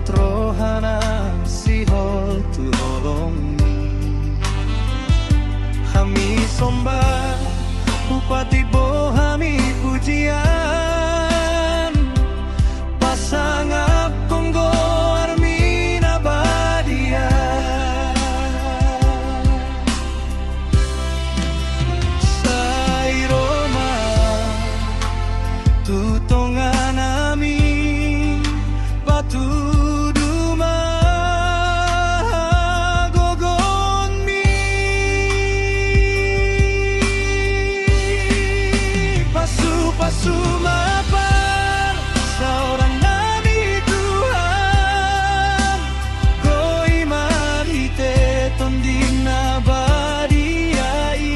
trohana sihol tulong hami somba upati bo hami pujian pasangap konggo armina badia sai Roma tutongan ami batu duma gogon mi pasu mapar seorang nabi Tuhan goi marite tonding nabadiai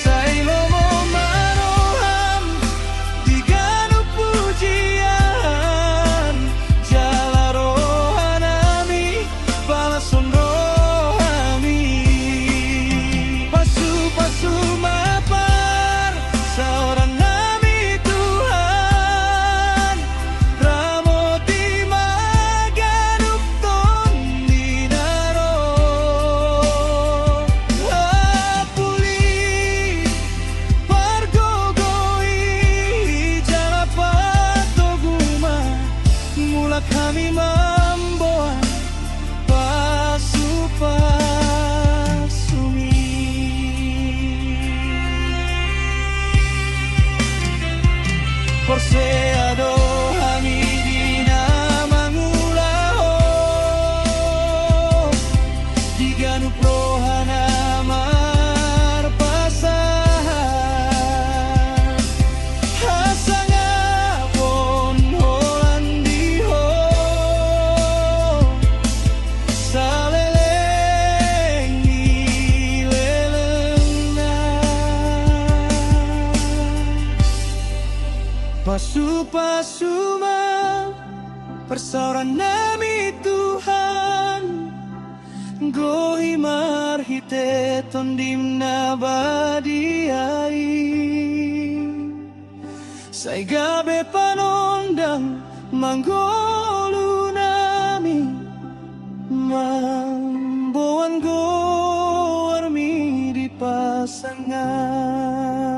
sai lomo maroham diganu pujian jala rohanami balason rohami pasu mapar seorang nabi Tuhan ramoti maganup tondinaro apuli pargogoi jala patoguma mula kami mamboa pasumi Porseado hami dina mangulaho diganu prohana marpasahan hasangapon holandiho saleleng ilelengna Pasu-pasuma persauran nami Tuhan gohi marhite tondim nabadiai sai gabe panondang manggolu nami mamboan go armi di pasangan